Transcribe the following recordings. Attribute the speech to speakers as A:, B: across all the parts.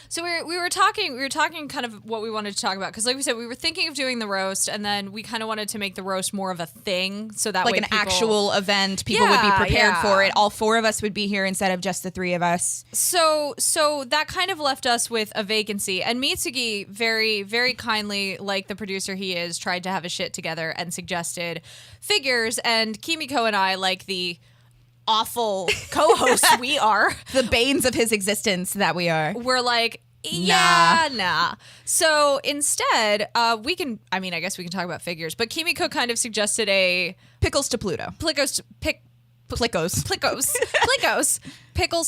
A: So we were talking kind of what we wanted to talk about, because like we said, we were thinking of doing the roast, and then we kind of wanted to make the roast more of a thing, so that
B: like
A: way
B: an actual event, people would be prepared for it. All four of us would be here instead of just the three of us.
A: So that kind of left us with a vacancy, and Mitsugi very, very kindly, like the producer he is, tried to have his shit together and suggested figures, and Kimiko and I, like the awful co-hosts we are,
B: the banes of his existence that we are,
A: we're like, nah. So instead, I guess we can talk about figures, but Kimiko kind of suggested a
B: Pickles to Pluto.
A: Pickles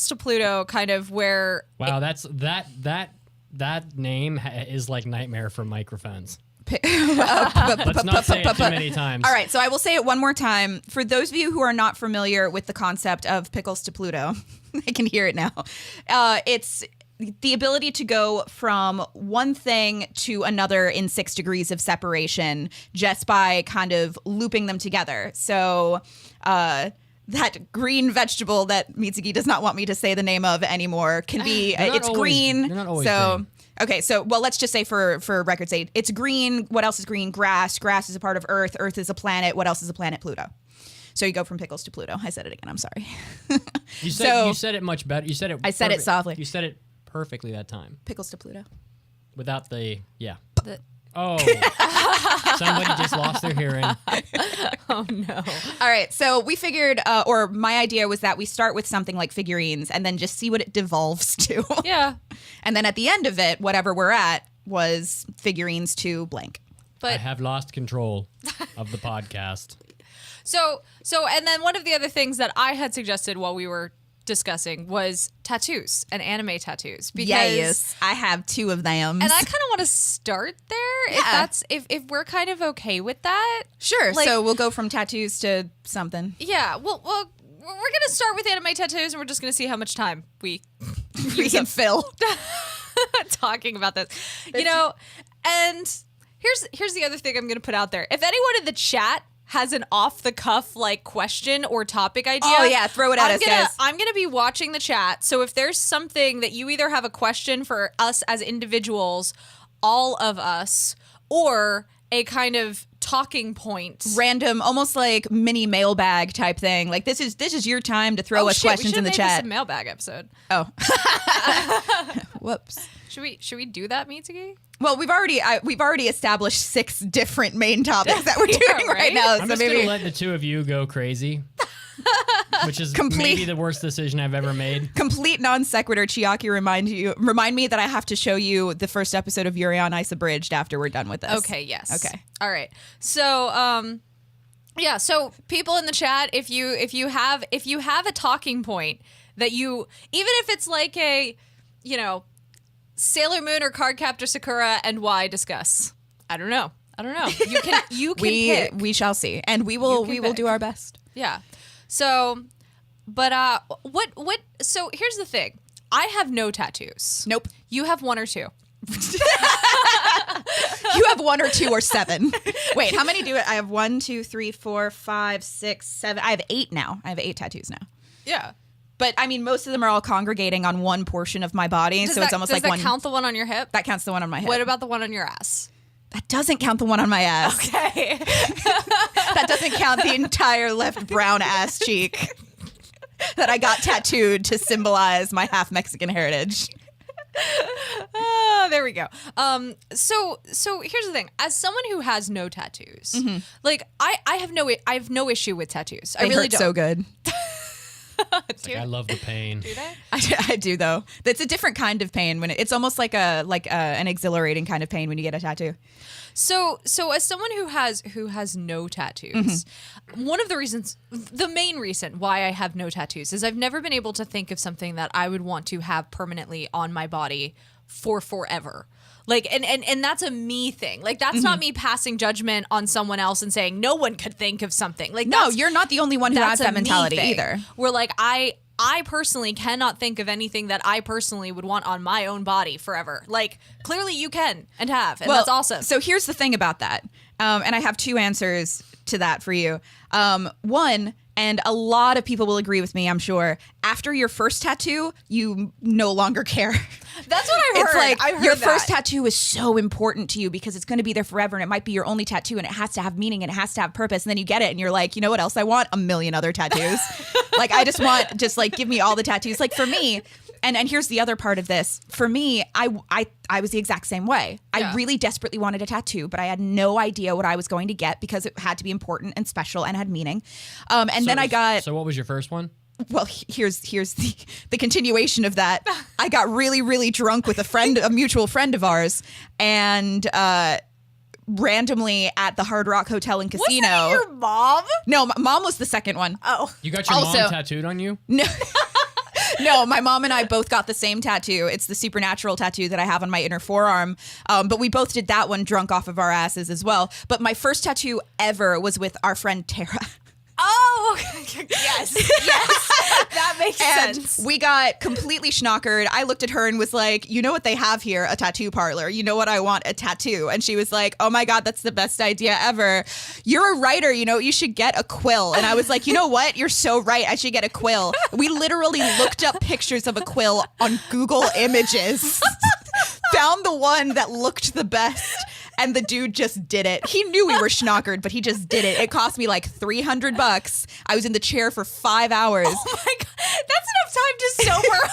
A: to Pluto, kind of where.
C: Wow, that name is like nightmare for microphones. Let's not say it too many times.
B: All right, so I will say it one more time. For those of you who are not familiar with the concept of Pickles to Pluto, I can hear it now. It's the ability to go from one thing to another in 6 degrees of separation just by kind of looping them together. So that green vegetable that Mitsugi does not want me to say the name of anymore can be, it's green.
C: They're not always green.
B: Okay, so, well, let's just say for record's sake, it's green. What else is green? Grass. Grass is a part of Earth. Earth is a planet. What else is a planet? Pluto. So you go from Pickles to Pluto. I said it again. I'm sorry.
C: You said it much better. You said it.
B: I said it softly.
C: You said it perfectly that time.
B: Pickles to Pluto.
C: Without the, somebody just lost their hearing.
A: Oh, no.
B: All right. So we figured, or my idea was that we start with something like figurines and then just see what it devolves to.
A: Yeah.
B: And then at the end of it, whatever we're at was figurines to blank.
A: But
C: I have lost control of the podcast.
A: So, and then one of the other things that I had suggested while we were discussing was tattoos and anime tattoos. Because,
B: yes, I have 2 of them.
A: And I kind of want to start there.
B: Yeah.
A: If we're kind of okay with that.
B: Sure.
A: Like,
B: so we'll go from tattoos to something.
A: Yeah. Well, we're going to start with anime tattoos, and we're just going to see how much time we
B: can fill
A: talking about this. And here's the other thing I'm going to put out there. If anyone in the chat has an off-the-cuff like question or topic idea,
B: oh yeah, throw it at us, guys.
A: I'm gonna be watching the chat. So if there's something that you either have a question for us as individuals, all of us, or a kind of talking point,
B: random, almost like mini mailbag type thing. Like this is your time to throw us questions in the chat.
A: This a mailbag episode.
B: Oh, whoops.
A: Should we do that, Mitsugi?
B: Well, we've already established 6 different main topics that we're doing right now.
C: I'm just gonna let the 2 of you go crazy, which is maybe the worst decision I've ever made. Complete
B: non sequitur. Chiaki, remind me that I have to show you the first episode of Yuri on Ice Abridged after we're done with this.
A: Okay. Yes.
B: Okay.
A: All right. So, yeah. So people in the chat, if you have a talking point that you, even if it's like a, Sailor Moon or Cardcaptor Sakura and why, discuss. I don't know. You can pick.
B: We shall see. And we will do our best.
A: Yeah. So, but so here's the thing. I have no tattoos.
B: Nope.
A: You have 1 or 2.
B: You have 1 or 2 or 7. Wait, how many do it? I have 1, 2, 3, 4, 5, 6, 7. I have 8 now. I have 8 tattoos now.
A: Yeah.
B: But I mean, most of them are all congregating on one portion of my body, so it's almost like one.
A: Does that count the one on your hip?
B: That counts the one on my hip.
A: What about the one on your ass?
B: That doesn't count the one on my ass.
A: Okay.
B: That doesn't count the entire left brown ass cheek that I got tattooed to symbolize my half Mexican heritage.
A: There we go. So here's the thing. As someone who has no tattoos, like I have no issue with tattoos. I really
B: hurt
A: don't.
B: So good.
C: I love the pain.
A: Do they?
B: I do though. It's a different kind of pain when it's almost like an exhilarating kind of pain when you get a tattoo.
A: So as someone who has no tattoos, one of the reasons, the main reason why I have no tattoos is I've never been able to think of something that I would want to have permanently on my body for forever. Like, and that's a me thing. Like, that's not me passing judgment on someone else and saying no one could think of something. Like,
B: no, you're not the only one who has that mentality either.
A: Where like I personally cannot think of anything that I personally would want on my own body forever. Like, clearly you can and have, and that's awesome.
B: So here's the thing about that, and I have 2 answers to that for you. One, And a lot of people will agree with me, I'm sure. After your first tattoo, you no longer care.
A: That's what I heard.
B: It's like
A: I heard
B: your
A: that.
B: first tattoo is so important to you because it's going to be there forever and it might be your only tattoo and it has to have meaning and it has to have purpose. And then you get it and you're like, you know what else I want? A million other tattoos. Like, I just want, give me all the tattoos. Like, for me, and here's the other part of this. For me, I was the exact same way.
A: Yeah.
B: I really desperately wanted a tattoo, but I had no idea what I was going to get because it had to be important and special and had meaning. Then I got...
C: So what was your first one?
B: Well, here's the continuation of that. I got really, really drunk with a mutual friend of ours, and randomly at the Hard Rock Hotel and Casino.
A: Was that your mom?
B: No, mom was the second one.
A: Oh.
C: You got your mom tattooed on you?
B: No. No, my mom and I both got the same tattoo. It's the supernatural tattoo that I have on my inner forearm. But we both did that one drunk off of our asses as well. But my first tattoo ever was with our friend Tara.
A: Oh, yes. That makes sense.
B: We got completely schnockered. I looked at her and was like, you know what they have here? A tattoo parlor. You know what I want? A tattoo. And she was like, oh my God, that's the best idea ever. You're a writer. You know, you should get a quill. And I was like, you know what? You're so right. I should get a quill. We literally looked up pictures of a quill on Google Images, found the one that looked the best. And the dude just did it. He knew we were schnockered, but he just did it. It cost me like $300. I was in the chair for 5 hours.
A: Oh my God. That's enough time to sober.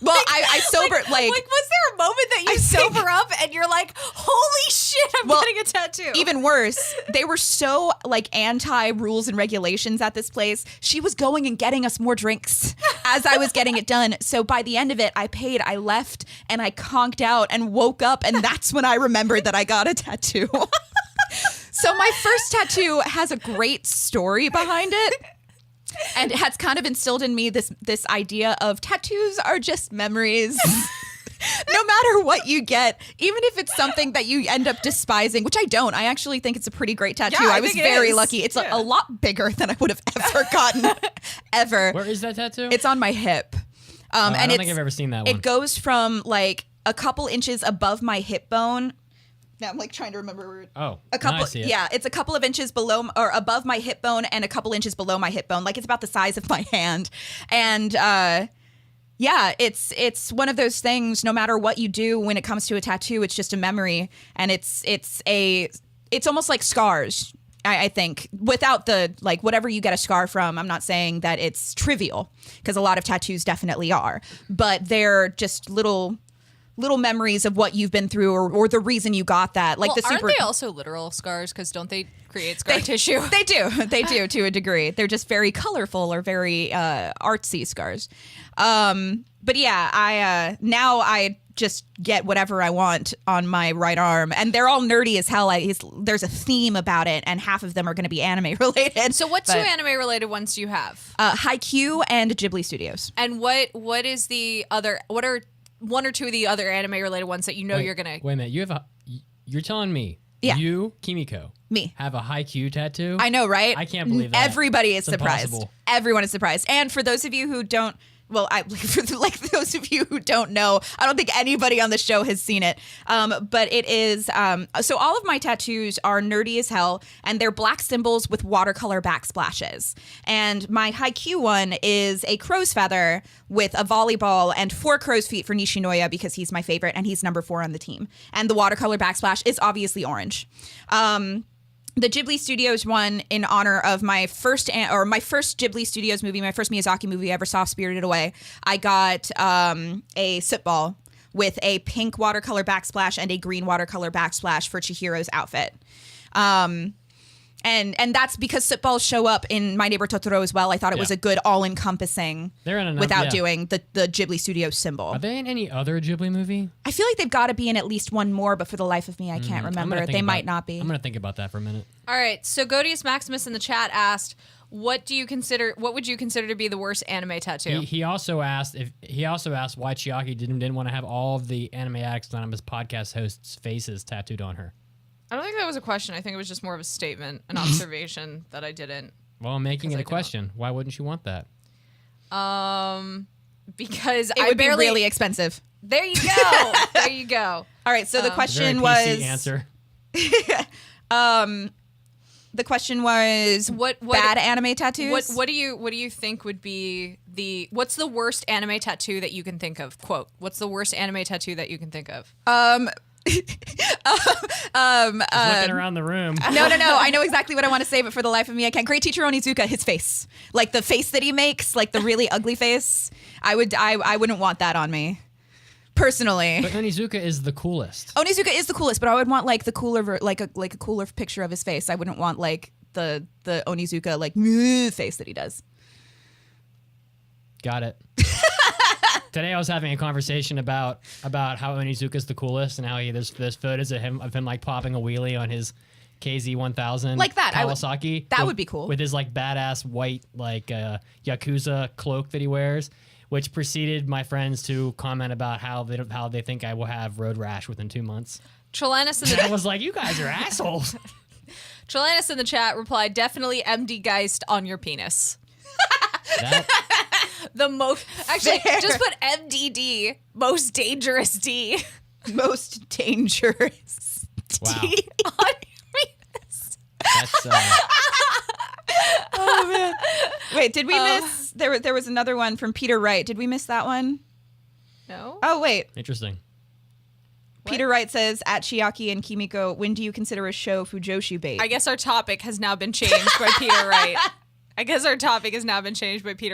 B: Well, I sobered, like,
A: was there a moment that you sober up and you're like, holy shit, I'm getting a tattoo?
B: Even worse, they were so like anti-rules and regulations at this place. She was going and getting us more drinks as I was getting it done. So by the end of it, I paid, I left, and I conked out and woke up, and that's when I remembered that I got a tattoo. So my first tattoo has a great story behind it. And it has kind of instilled in me this idea of tattoos are just memories. No matter what you get, even if it's something that you end up despising, which I don't. I actually think it's a pretty great tattoo.
A: Yeah,
B: I was very lucky. It's a lot bigger than I would have ever gotten, ever.
C: Where is that tattoo?
B: It's on my hip.
C: I don't think I've ever seen that one.
B: It goes from like a couple inches above my hip bone. Now I'm like trying to remember where
C: a couple.
B: I see it. Yeah, it's a couple of inches below or above my hip bone and a couple inches below my hip bone. Like, it's about the size of my hand. And yeah, it's one of those things. No matter what you do when it comes to a tattoo, it's just a memory, and it's almost like scars. I think, without the, like, whatever you get a scar from, I'm not saying that it's trivial, because a lot of tattoos definitely are, but they're just little memories of what you've been through, or the reason you got that. Like,
A: aren't they also literal scars? Because don't they create scar tissue?
B: They do to a degree. They're just very colorful or very artsy scars. But yeah, now I just get whatever I want on my right arm, and they're all nerdy as hell. There's a theme about it, and half of them are going to be anime related.
A: So what two anime related ones do you have?
B: Haikyuu and Ghibli Studios.
A: And what is the other? What are one or two of the other anime related ones that you're gonna?
C: Wait a minute, you're telling me you, Kimiko,
B: me, have
C: a Haikyuu tattoo?
B: I know, right?
C: I can't believe that.
B: Everybody is surprised.
C: Impossible.
B: Everyone is surprised. And for those of you who don't, well, for those of you who don't know, I don't think anybody on the show has seen it. But it is, so all of my tattoos are nerdy as hell, and they're black symbols with watercolor backsplashes. And my Haikyuu one is a crow's feather with a volleyball and 4 crow's feet for Nishinoya, because he's my favorite and he's number 4 on the team. And the watercolor backsplash is obviously orange. The Ghibli Studios one, in honor of my first Ghibli Studios movie, my first Miyazaki movie I ever saw, Spirited Away. I got a soot ball with a pink watercolor backsplash and a green watercolor backsplash for Chihiro's outfit. And that's because soot balls show up in My Neighbor Totoro as well. I thought it was a good all-encompassing without doing the Ghibli Studios symbol.
C: Are they in any other Ghibli movie?
B: I feel like they've got to be in at least one more, but for the life of me, I can't remember. They might not be.
C: I'm going to think about that for a minute.
A: All right. So Godius Maximus in the chat asked, what would you consider to be the worst anime tattoo?
C: He also asked why Chiaki didn't want to have all of the Anime Addicts Anonymous podcast hosts' faces tattooed on her.
A: I don't think that was a question. I think it was just more of a statement, an observation that I didn't.
C: Well, I'm making it a question. Why wouldn't you want that?
A: Because
B: it would be really expensive.
A: There you go. There you go.
B: All right. So the question
C: was
B: PC
C: answer.
B: The question was
A: what
B: bad anime tattoos.
A: What do you think would be what's the worst anime tattoo that you can think of? Quote, what's the worst anime tattoo that you can think of?
C: Looking around the room.
B: No. I know exactly what I want to say, but for the life of me, I can't. Great teacher Onizuka, his face, like the face that he makes, like the really ugly face. I wouldn't want that on me, personally.
C: But Onizuka is the coolest.
B: Onizuka is the coolest, but I would want like the cooler, like a cooler picture of his face. I wouldn't want like the Onizuka like face that he does.
C: Got it. Today I was having a conversation about how Onizuka's the coolest and how there's photos of him like popping a wheelie on his KZ1000
B: like that
C: Kawasaki.
B: That would be cool
C: with his like badass white like Yakuza cloak that he wears, which preceded my friends to comment about how they think I will have road rash within 2 months.
A: Trelanis in
C: I was like, you guys are assholes.
A: Trelanis in the chat replied, "Definitely MD Geist on your penis." The most actually
B: Fair.
A: just put MDD, most dangerous D.
B: Most dangerous.
C: Wow.
B: D.
A: On your penis.
C: That's
B: Oh man. Wait, did we miss there was another one from Peter Wright. Did we miss that one?
A: No.
B: Oh wait.
C: interesting.
B: Peter Wright says, at Chiaki and Kimiko, when do you consider a show Fujoshi bait?
A: I guess our topic has now been changed by Peter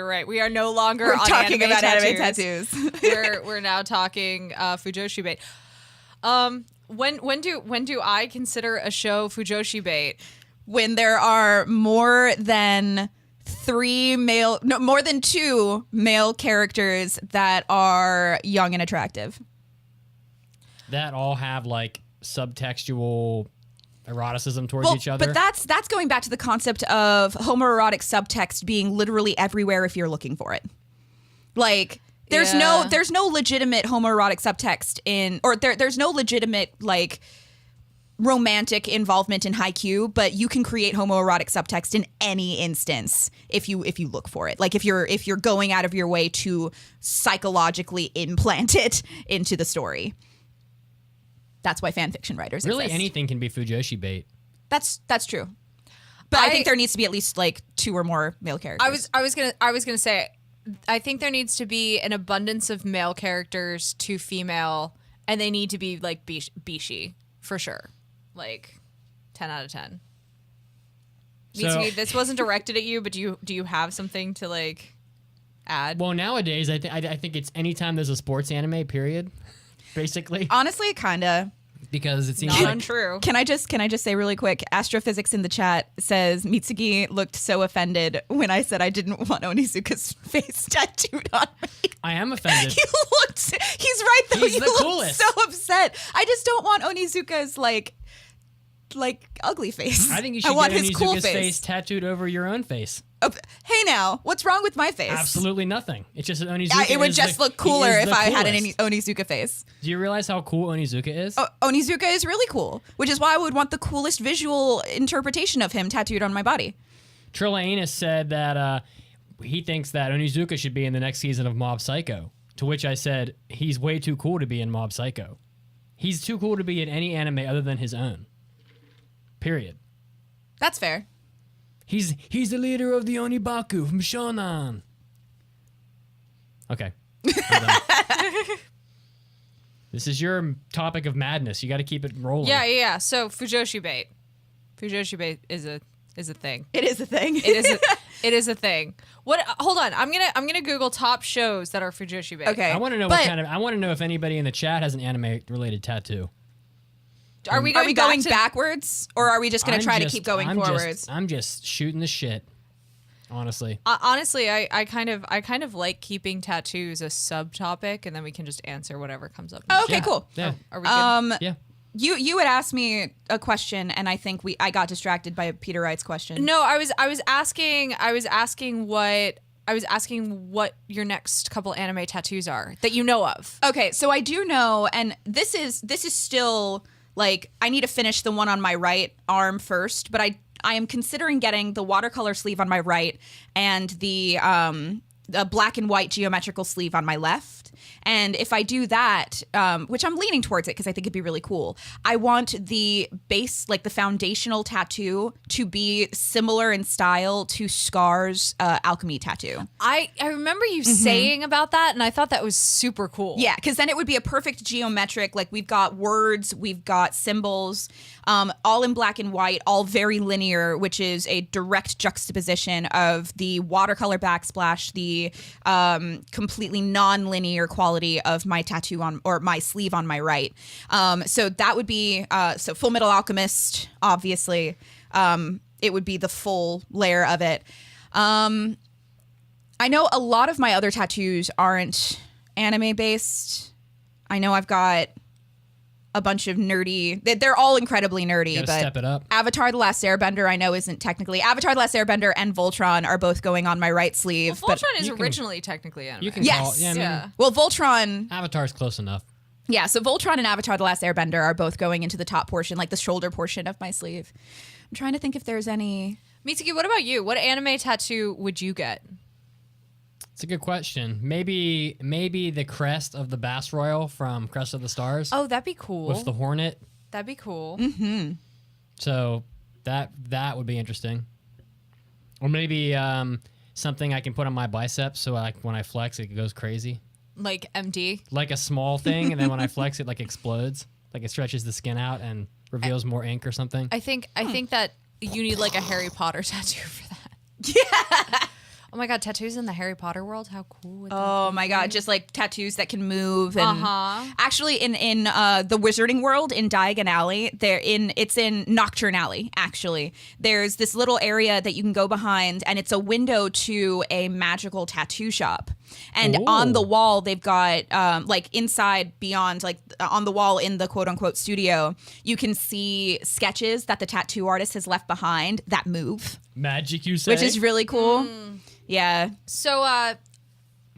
A: Wright. We are no longer
B: We're
A: on
B: talking
A: anime
B: about
A: tattoos.
B: anime tattoos.
A: We're now talking Fujoshi bait. When do I consider a show Fujoshi bait?
B: When there are more than more than 2 male characters that are young and attractive.
C: That all have like subtextual eroticism towards each other.
B: But that's going back to the concept of homoerotic subtext being literally everywhere if you're looking for it. Like there's no legitimate homoerotic subtext there's no legitimate like romantic involvement in Haikyuu, but you can create homoerotic subtext in any instance if you look for it. Like if you're going out of your way to psychologically implant it into the story. That's why fan fiction writers
C: really
B: exist.
C: anything can be Fujoshi bait.
B: That's true. But I think there needs to be at least like 2 or more male characters.
A: I was gonna say, I think there needs to be an abundance of male characters to female, and they need to be like bishi for sure. Like 10 out of 10. This wasn't directed at you, but do you have something to like add?
C: Well, nowadays I think it's anytime there's a sports anime, period. Basically,
B: Honestly, kinda.
C: because it seems
A: Not
C: like
A: untrue.
B: Can I just say really quick? Astrophysics in the chat says Mitsugi looked so offended when I said I didn't want Onizuka's face tattooed on me.
C: I am offended.
B: He's right though.
C: He's
B: He
C: the
B: looked
C: coolest.
B: so upset. I just don't want Onizuka's like ugly face.
C: I think you should
B: want
C: get
B: his
C: Onizuka's
B: cool
C: face tattooed over your own face.
B: Hey now, what's wrong with my face?
C: Absolutely nothing. It's just Onizuka.
B: It would just look cooler if I had an
C: coolest.
B: Onizuka face.
C: Do you realize how cool Onizuka is?
B: Onizuka is really cool, which is why I would want the coolest visual interpretation of him tattooed on my body.
C: Trilla said that he thinks that Onizuka should be in the next season of Mob Psycho. To which I said, he's way too cool to be in Mob Psycho. He's too cool to be in any anime other than his own. Period.
B: That's fair.
C: He's the leader of the Onibaku from Shonan. Okay. This is your topic of madness. You got to keep it rolling.
A: Yeah. So Fujoshi bait. Fujoshi bait is a thing.
B: It is a thing.
A: It is a thing. What? Hold on. I'm gonna Google top shows that are Fujoshi bait.
B: Okay.
C: I want to know I want to know if anybody in the chat has an anime related tattoo.
A: Are we going
B: backwards, or are we just going to try to keep going forwards?
C: I'm just shooting the shit. Honestly.
A: Honestly, I kind of like keeping tattoos a subtopic, and then we can just answer whatever comes up.
B: Oh, okay, cool.
C: Yeah.
A: Are we good?
C: Yeah.
B: You had asked me a question, and I think I got distracted by Peter Wright's question.
A: No, I was asking what your next couple anime tattoos are that you know of.
B: Okay, so I do know, and this is still like I need to finish the one on my right arm first, but I am considering getting the watercolor sleeve on my right and the black and white geometrical sleeve on my left. And if I do that, which I'm leaning towards it because I think it'd be really cool, I want the base, like the foundational tattoo, to be similar in style to Scar's alchemy tattoo.
A: I remember you saying about that, and I thought that was super cool.
B: Yeah, because then it would be a perfect geometric, like we've got words, we've got symbols, all in black and white, all very linear, which is a direct juxtaposition of the watercolor backsplash, the completely non-linear quality of my tattoo on, or my sleeve on my right. So that would be, so Full Metal Alchemist, obviously. It would be the full layer of it. I know a lot of my other tattoos aren't anime based. I know I've got a bunch of nerdy, they're all incredibly nerdy, but
C: step it up.
B: Avatar The Last Airbender I know isn't technically. Avatar The Last Airbender and Voltron are both going on my right sleeve.
A: Well, Voltron
B: but
A: is originally technically anime.
C: You can
B: Yes.
C: call it, yeah, I mean,
A: Yeah.
B: well, Voltron,
C: Avatar's close enough.
B: yeah, so Voltron and Avatar The Last Airbender are both going into the top portion, like the shoulder portion of my sleeve. I'm trying to think if there's any.
A: Mitsuki, what about you? What anime tattoo would you get?
C: It's a good question. Maybe the crest of the Bass Royal from Crest of the Stars
A: Oh, that'd be cool.
C: with the hornet.
A: That'd be cool.
C: So that would be interesting. Or maybe something I can put on my biceps so like when I flex it goes crazy.
A: Like MD.
C: Like a small thing, and then when I flex it like explodes. Like it stretches the skin out and reveals more ink or something.
A: I think that you need like a Harry Potter tattoo for that. Yeah. Oh my god, tattoos in the Harry Potter world? How cool would that
B: Oh
A: be?
B: my god, just like tattoos that can move. And actually, in the Wizarding World in Diagon Alley, it's in Nocturne Alley. Actually, there's this little area that you can go behind, and it's a window to a magical tattoo shop. And on the wall, they've got like inside, beyond, like on the wall in the quote unquote studio, you can see sketches that the tattoo artist has left behind that move,
C: Magic, you say?
B: which is really cool. Yeah.
A: So,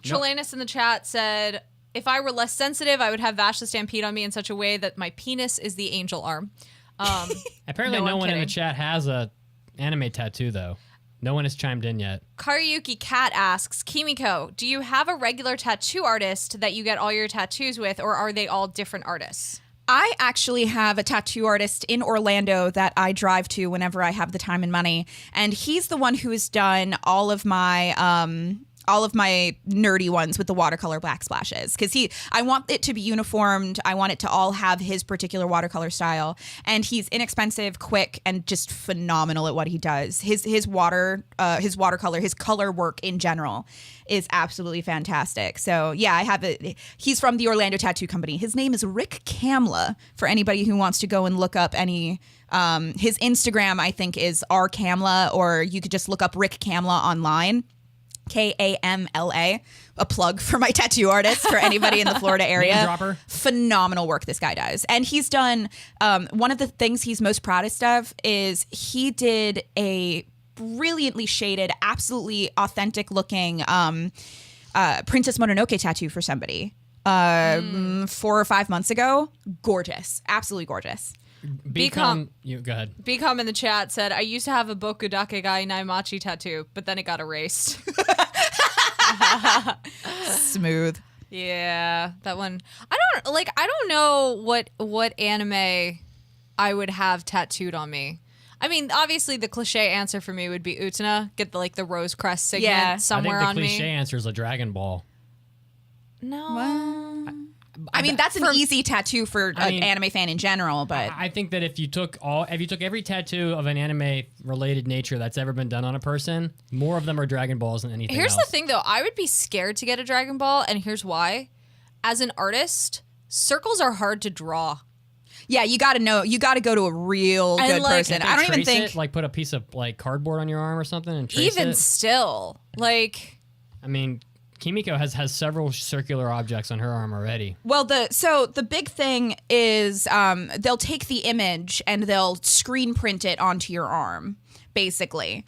A: Trolanus in the chat said, if I were less sensitive, I would have Vash the Stampede on me in such a way that my penis is the angel arm.
C: Apparently,
A: No,
C: no
A: I'm
C: one in the
A: kidding.
C: chat has a anime tattoo though. No one has chimed in yet.
A: Karyuki Cat asks, Kimiko, do you have a regular tattoo artist that you get all your tattoos with, or are they all different artists?
B: I actually have a tattoo artist in Orlando that I drive to whenever I have the time and money, and he's the one who has done all of my nerdy ones with the watercolor black splashes, because I want it to be uniformed. I want it to all have his particular watercolor style, and he's inexpensive, quick, and just phenomenal at what he does. His watercolor, his color work in general is absolutely fantastic. So yeah, I have it. He's from the Orlando Tattoo Company. His name is Rick Kamla, for anybody who wants to go and look up any. His Instagram, I think, is rkamla, or you could just look up Rick Kamla online. Kamla, a plug for my tattoo artist for anybody in the Florida area.
C: Name dropper.
B: Phenomenal work this guy does. And he's done, one of the things he's most proudest of is he did a brilliantly shaded, absolutely authentic looking Princess Mononoke tattoo for somebody 4 or 5 months ago. Gorgeous. Absolutely gorgeous.
C: Become you go ahead.
A: Becom in the chat said, I used to have a Bokudakegai Naimachi tattoo, but then it got erased.
B: Smooth.
A: Yeah, that one. I don't know what anime I would have tattooed on me. I mean, obviously the cliche answer for me would be Utena. Get the rose crest signet
B: Yeah.
A: somewhere
C: I
A: on
C: think the cliche
A: me.
C: answer is a Dragon Ball.
A: No.
B: I mean, that's an easy tattoo for an anime fan in general, but
C: I think that if you took every tattoo of an anime related nature that's ever been done on a person, more of them are Dragon Balls than anything
A: Here's
C: else.
A: the thing, though. I would be scared to get a Dragon Ball, and here's why. As an artist, circles are hard to draw.
B: yeah, you got to go to a real
A: And,
B: good
A: like,
B: person.
C: Can't they
B: I don't even
C: trace
B: think
C: it? Like put a piece of like cardboard on your arm or something and trace
A: Even
C: it.
A: still, like,
C: I mean, Kimiko has several circular objects on her arm already.
B: Well, the big thing is they'll take the image and they'll screen print it onto your arm, basically.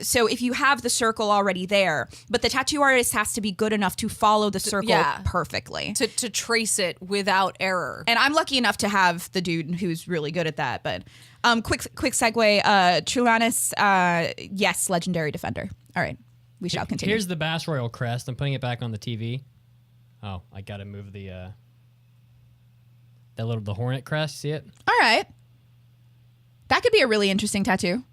B: So if you have the circle already there, but the tattoo artist has to be good enough to follow the circle perfectly.
A: to trace it without error.
B: And I'm lucky enough to have the dude who's really good at that. But quick segue, Trulanus, yes, legendary defender. All right. We shall continue.
C: Here's the Bass Royal crest. I'm putting it back on the TV. Oh, I gotta move the the hornet crest. See it?
B: All right. That could be a really interesting tattoo.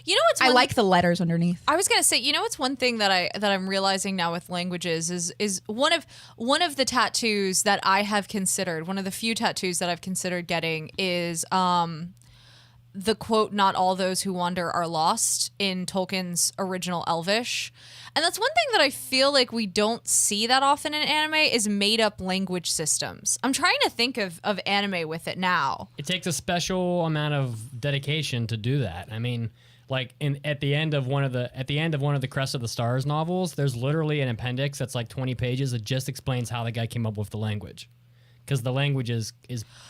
A: You know what's
B: I like the letters underneath.
A: I was gonna say, you know, what's one thing that I'm realizing now with languages is one of the tattoos that I have considered, one of the few tattoos that I've considered getting is the quote, "Not all those who wander are lost" in Tolkien's original Elvish. And that's one thing that I feel like we don't see that often in anime is made up language systems. I'm trying to think of anime with it now.
C: It takes a special amount of dedication to do that. I mean, like at the end of one of the Crest of the Stars novels, there's literally an appendix that's like 20 pages that just explains how the guy came up with the language. Because the language is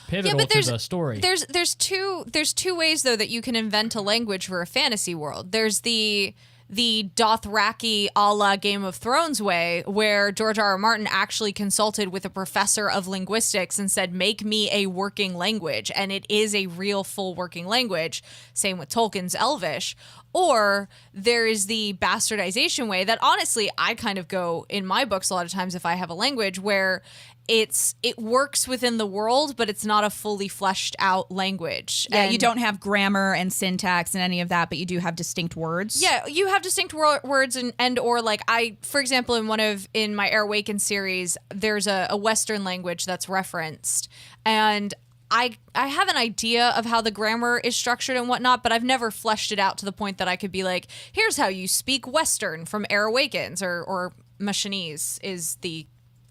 C: pivotal to the story.
A: There's two ways though that you can invent a language for a fantasy world. There's the Dothraki a la Game of Thrones way, where George R.R. Martin actually consulted with a professor of linguistics and said, make me a working language. And it is a real full working language. Same with Tolkien's Elvish. Or there is the bastardization way that honestly I kind of go in my books a lot of times if I have a language where it works within the world, but it's not a fully fleshed out language.
B: Yeah, you don't have grammar and syntax and any of that, but you do have distinct words.
A: Yeah, you have distinct words and or like for example, in my Air Awakened series, there's a Western language that's referenced, and I have an idea of how the grammar is structured and whatnot, but I've never fleshed it out to the point that I could be like, here's how you speak Western from Air Awakens or Machinese is the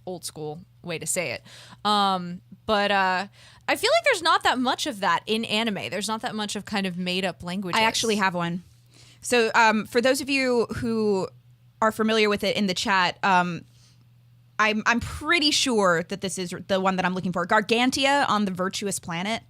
A: old school way to say it. But I feel like there's not that much of that in anime. There's not that much of kind of made up languages.
B: I actually have one. So for those of you who are familiar with it in the chat, I'm pretty sure that this is the one that I'm looking for. Gargantia on the Virtuous Planet.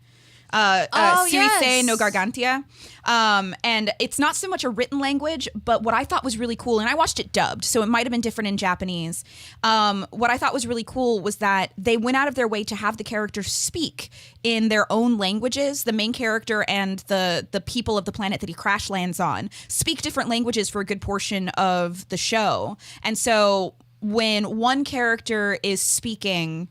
B: Suisei
A: yes.
B: no Gargantia. And it's not so much a written language, but what I thought was really cool, and I watched it dubbed, so it might have been different in Japanese. What I thought was really cool was that they went out of their way to have the characters speak in their own languages. The main character and the people of the planet that he crash lands on speak different languages for a good portion of the show. And so when one character is speaking,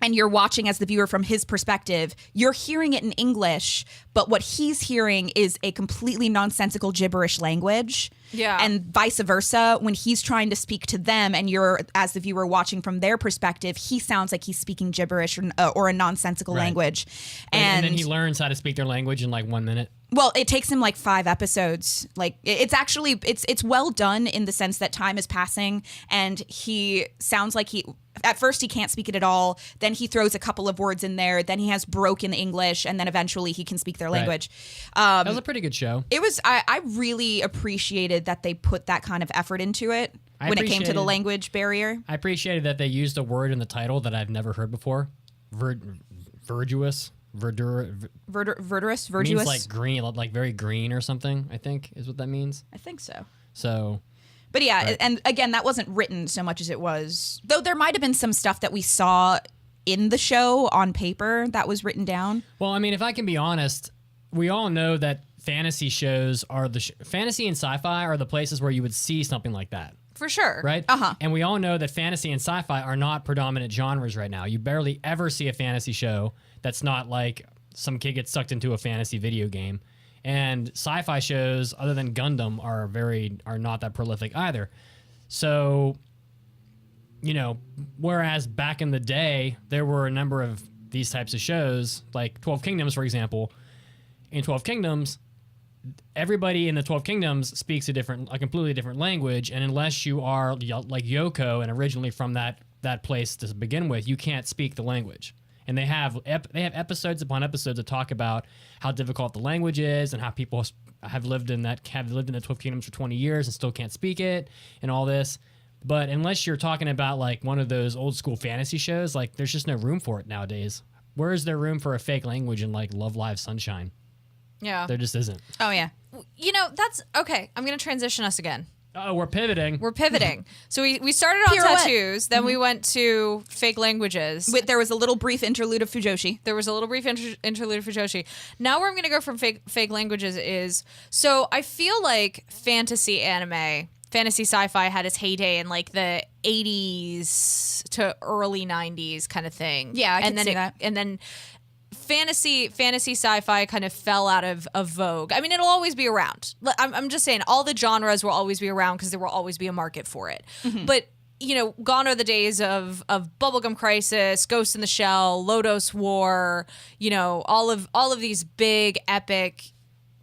B: and you're watching as the viewer from his perspective, you're hearing it in English, but what he's hearing is a completely nonsensical gibberish language.
A: Yeah.
B: And vice versa, when he's trying to speak to them and you're, as the viewer, watching from their perspective, he sounds like he's speaking gibberish or a nonsensical language.
C: And then he learns how to speak their language in like 1 minute.
B: Well, it takes him like 5 episodes. Like it's actually it's well done in the sense that time is passing and he sounds like at first he can't speak it at all. Then he throws a couple of words in there. Then he has broken English, and then eventually he can speak their language.
C: That was a pretty good show.
B: It was. I really appreciated that they put that kind of effort into it when it came to the language barrier.
C: I appreciated that they used a word in the title that I've never heard before. Verduous.
B: Verdurous?
C: Means like green, like very green or something, I think is what that means.
B: I think so.
C: So,
B: but yeah,
C: right.
B: And again, that wasn't written so much as it was, though there might have been some stuff that we saw in the show on paper that was written down.
C: Well, I mean, if I can be honest, we all know that fantasy shows are fantasy and sci-fi are the places where you would see something like that.
A: For sure.
C: Right?
B: Uh-huh.
C: And we all know that fantasy and sci-fi are not predominant genres right now. You barely ever see a fantasy show that's not like some kid gets sucked into a fantasy video game. And sci-fi shows, other than Gundam, are not that prolific either. So, you know, whereas back in the day, there were a number of these types of shows, like 12 Kingdoms, for example. In 12 Kingdoms, everybody in the 12 Kingdoms speaks a completely different language, and unless you are like Yoko and originally from that place to begin with, you can't speak the language. And they have episodes upon episodes that talk about how difficult the language is and how people have lived in the 12 Kingdoms for 20 years and still can't speak it and all this. But unless you're talking about like one of those old school fantasy shows, like there's just no room for it nowadays. Where is there room for a fake language in like Love Live Sunshine?
A: Yeah.
C: There just isn't.
B: Oh yeah.
A: You know, that's okay. I'm going to transition us again.
C: Oh, we're pivoting.
A: We're pivoting. So we started on
B: Pirouette.
A: tattoos, then we went to fake languages.
B: There was a little brief interlude of Fujoshi.
A: There was a little brief interlude of Fujoshi. Now where I'm going to go from fake languages is, so I feel like fantasy anime fantasy sci-fi had its heyday in like the 80s to early 90s kind of thing.
B: Yeah, I can
A: then
B: see that.
A: And then fantasy sci-fi kind of fell out of vogue. I mean, it'll always be around. I'm just saying all the genres will always be around because there will always be a market for it. But gone are the days of Bubblegum Crisis, Ghost in the Shell, Lodos War, all of these big epic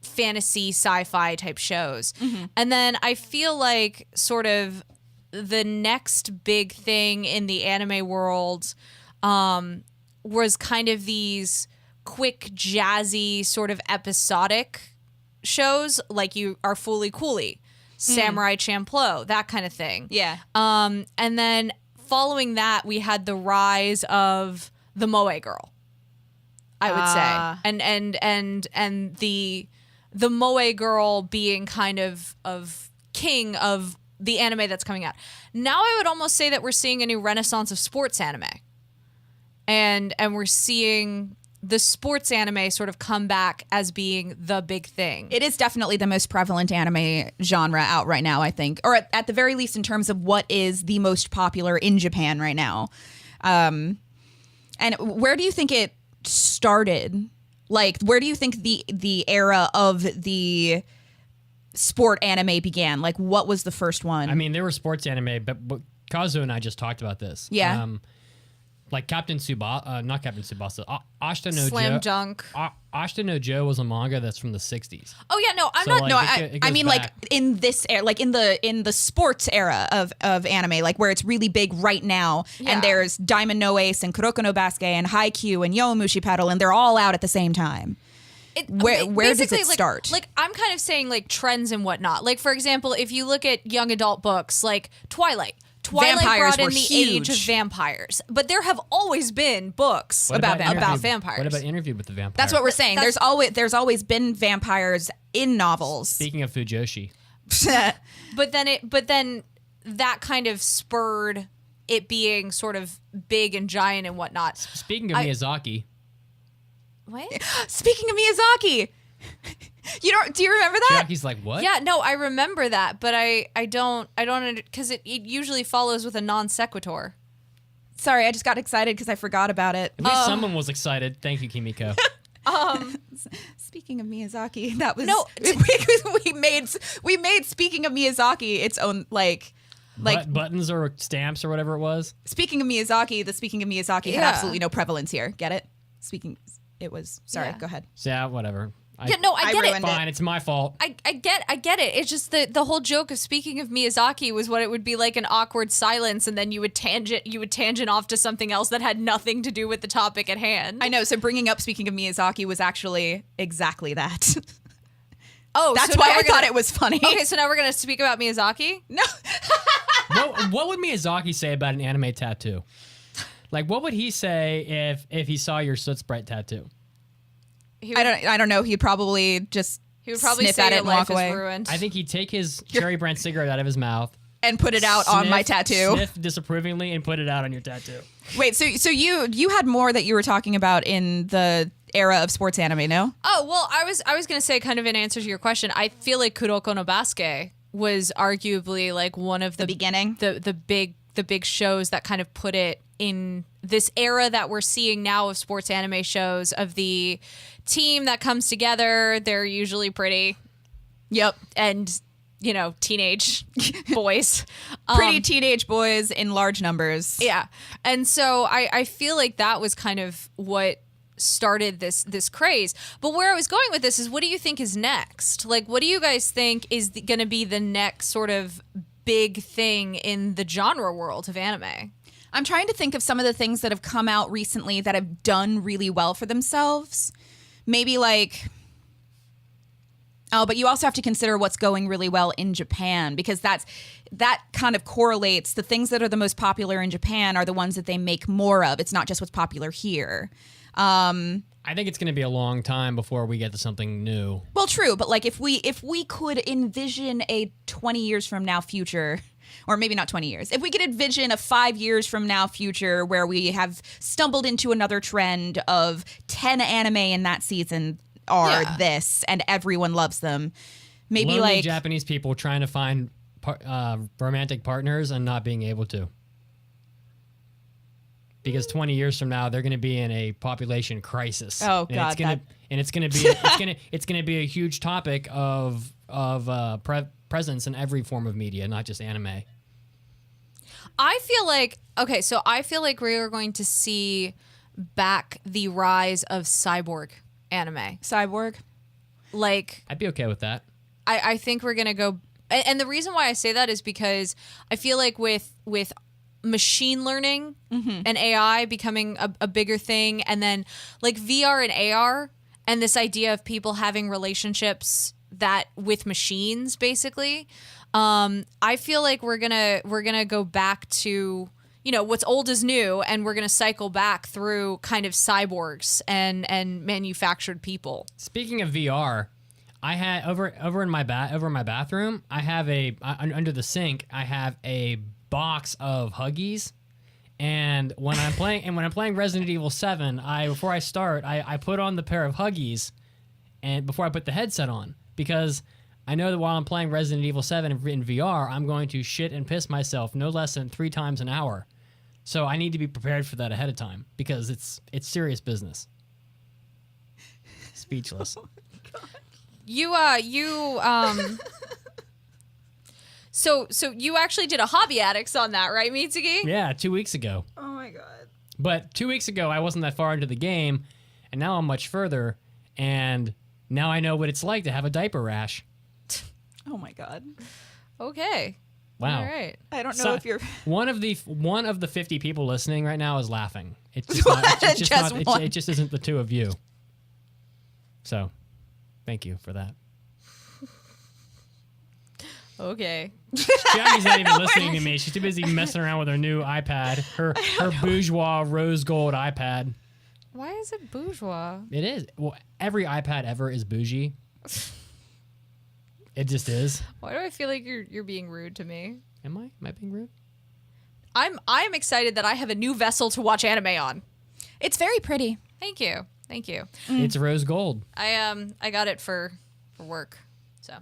A: fantasy sci-fi type shows. And then I feel like sort of the next big thing in the anime world was kind of these quick, jazzy, sort of episodic shows like you are Fooly Cooly, Samurai Champloo, that kind of thing.
B: Yeah.
A: And then following that, we had the rise of the Moe girl, I would say. And the Moe girl being kind of king of the anime that's coming out. Now I would almost say that we're seeing a new renaissance of sports anime. And we're seeing the sports anime sort of come back as being the big thing.
B: It is definitely the most prevalent anime genre out right now, I think. Or at the very least in terms of what is the most popular in Japan right now. And where do you think it started? Like, where do you think the era of the sport anime began? Like, what was the first one?
C: I mean, there were sports anime, but Kazu and I just talked about this.
B: Yeah.
C: Like Captain Tsubasa, not Captain Tsubasa, Ashita no
A: Slam
C: Joe.
A: Dunk.
C: Ashita no Joe was a manga that's from the 60s.
A: Oh yeah, no, I'm
C: So,
A: not.
C: like,
A: No,
C: it
B: I
C: goes
B: mean,
C: back.
B: like in this era, like in the sports era of anime, like where it's really big right now,
A: Yeah.
B: and there's Diamond no Ace and Kuroko no Basket and Haikyuu and Yowamushi Pedal, and they're all out at the same time. Where does it
A: basically,
B: start?
A: Like I'm kind of saying like trends and whatnot. Like for example, if you look at young adult books like Twilight
B: Vampires
A: brought in
B: were
A: the
B: huge.
A: age of vampires, but there have always been books
C: What
A: about
C: Interview-
A: vampires.
C: What about Interview with the Vampire?
B: That's what we're saying. There's always been vampires in novels.
C: Speaking of Fujoshi,
A: But then that kind of spurred it being sort of big and giant and whatnot.
C: speaking of Miyazaki,
A: What?
B: Speaking of Miyazaki, do you remember that?
C: Jackie's like, what?
A: Yeah, no, I remember that, but I don't because it usually follows with a non sequitur.
B: Sorry, I just got excited because I forgot about it.
C: At least someone was excited. Thank you, Kimiko.
B: Speaking of Miyazaki, that was
A: No,
B: we made Speaking of Miyazaki its own like
C: buttons or stamps or whatever it was.
B: Speaking of Miyazaki, the Speaking of Miyazaki had
A: Yeah.
B: absolutely no prevalence here. Get it? It was sorry.
A: Yeah.
B: Go ahead.
C: So, yeah, whatever.
A: Yeah, no, I get it.
B: ruined it.
C: Fine, it's my fault.
A: I get it. It's just the whole joke of Speaking of Miyazaki was what it would be like an awkward silence, and then you would tangent off to something else that had nothing to do with the topic at hand.
B: I know. So bringing up Speaking of Miyazaki was actually exactly that.
A: Oh,
B: That's
A: so
B: why
A: now
B: I
A: we're
B: thought
A: gonna-
B: it was funny.
A: Okay, so now we're gonna speak about Miyazaki.
B: No.
C: What would Miyazaki say about an anime tattoo? Like, what would he say if he saw your Soot Sprite tattoo?
B: I don't know. He'd probably just
A: He would probably
B: sniff
A: say
B: at it
A: your
B: and
A: life
B: walk away
A: is ruined.
C: I think he'd take his cherry brand cigarette out of his mouth,
B: and put it out on my tattoo.
C: sniff disapprovingly, and put it out on your tattoo.
B: Wait, so you had more that you were talking about in the era of sports anime, no?
A: Oh, well, I was going to say kind of in answer to your question, I feel like Kuroko no Basket was arguably like one of the
B: beginning?
A: the big shows that kind of put it in this era that we're seeing now of sports anime shows of the team that comes together. They're usually pretty.
B: Yep.
A: And, teenage boys.
B: Pretty teenage boys in large numbers.
A: Yeah. And so I feel like that was kind of what started this craze. But where I was going with this is, what do you think is next? Like, what do you guys think is going to be the next sort of big thing in the genre world of anime?
B: I'm trying to think of some of the things that have come out recently that have done really well for themselves. Maybe like... Oh, but you also have to consider what's going really well in Japan, because that kind of correlates. The things that are the most popular in Japan are the ones that they make more of. It's not just what's popular here.
C: I think it's going to be a long time before we get to something new.
B: Well, true, but like if we could envision a 20 years from now future, or maybe not 20 years, if we could envision a 5 years from now future where we have stumbled into another trend of 10 anime in that season are
A: Yeah.
B: this, and everyone loves them. Maybe
C: Lonely
B: like
C: Japanese people trying to find romantic partners and not being able to. Because 20 years from now, they're going to be in a population crisis.
B: Oh,
C: and
B: God.
C: It's going to be a huge topic of presence in every form of media, not just anime.
A: I feel like we are going to see back the rise of cyborg anime.
B: Cyborg.
A: Like,
C: I'd be okay with that.
A: I think we're going to go. And the reason why I say that is because I feel like with machine learning and AI becoming a bigger thing, and then like VR and AR and this idea of people having relationships that with machines, basically, I feel like we're gonna go back to, you know, what's old is new, and we're gonna cycle back through kind of cyborgs and manufactured people.
C: Speaking of VR, I had over in my bathroom, I have under the sink, I have a box of Huggies, and when I'm playing Resident Evil 7, before I start, I put on the pair of Huggies, and before I put the headset on, because I know that while I'm playing Resident Evil 7 in VR, I'm going to shit and piss myself no less than 3 times an hour. So I need to be prepared for that ahead of time, because it's serious business. Speechless.
A: So you actually did a hobby addicts on that, right, Mitsuki?
C: Yeah, 2 weeks ago.
B: Oh my god.
C: But 2 weeks ago, I wasn't that far into the game, and now I'm much further, and now I know what it's like to have a diaper rash.
B: Oh my god.
A: Okay.
C: Wow.
A: All right.
B: I don't know if you're
C: one of the 50 people listening right now is laughing. It's it just isn't the two of you. So, thank you for that.
A: Okay.
C: Jackie's not even listening to me. She's too busy messing around with her new iPad, her bourgeois rose gold iPad.
A: Why is it bourgeois?
C: It is. Well, every iPad ever is bougie. It just is.
A: Why do I feel like you're being rude to me?
C: Am I? Am I being rude?
A: I'm excited that I have a new vessel to watch anime on.
B: It's very pretty.
A: Thank you. Thank you.
C: It's rose gold.
A: I got it for work. So.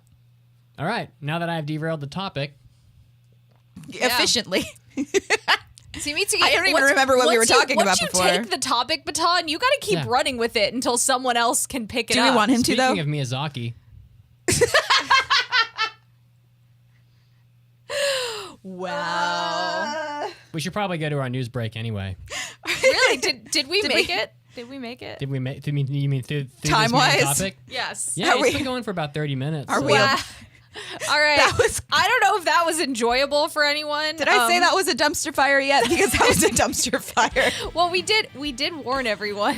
C: All right. Now that I have derailed the topic.
B: Yeah. Efficiently.
A: See, Mitsuki,
B: I don't even remember what we were talking about before.
A: Once you take the topic baton, you got to keep running with it until someone else can pick it up.
B: Do we want him to, though?
C: Speaking of Miyazaki.
A: Wow.
C: We should probably go to our news break anyway.
A: Really? Did we make it? Did we make it?
C: Did we make? You mean through
B: Time-wise?
C: this main topic?
A: Yes.
C: Yeah, it's been going for about 30 minutes.
B: Are
C: so.
B: we?
A: All right. I don't know if that was enjoyable for anyone.
B: Did I say that was a dumpster fire yet? Because that was a dumpster fire.
A: Well, we did warn everyone.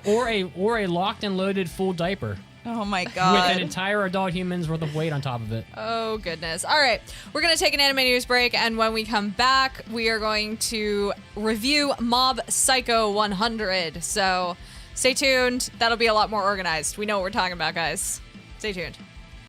C: or a locked and loaded full diaper.
B: Oh my god.
C: With an entire adult human's worth of weight on top of it.
A: Oh goodness. All right. We're going to take an anime news break, and when we come back, we are going to review Mob Psycho 100. So, stay tuned. That'll be a lot more organized. We know what we're talking about, guys. Stay tuned.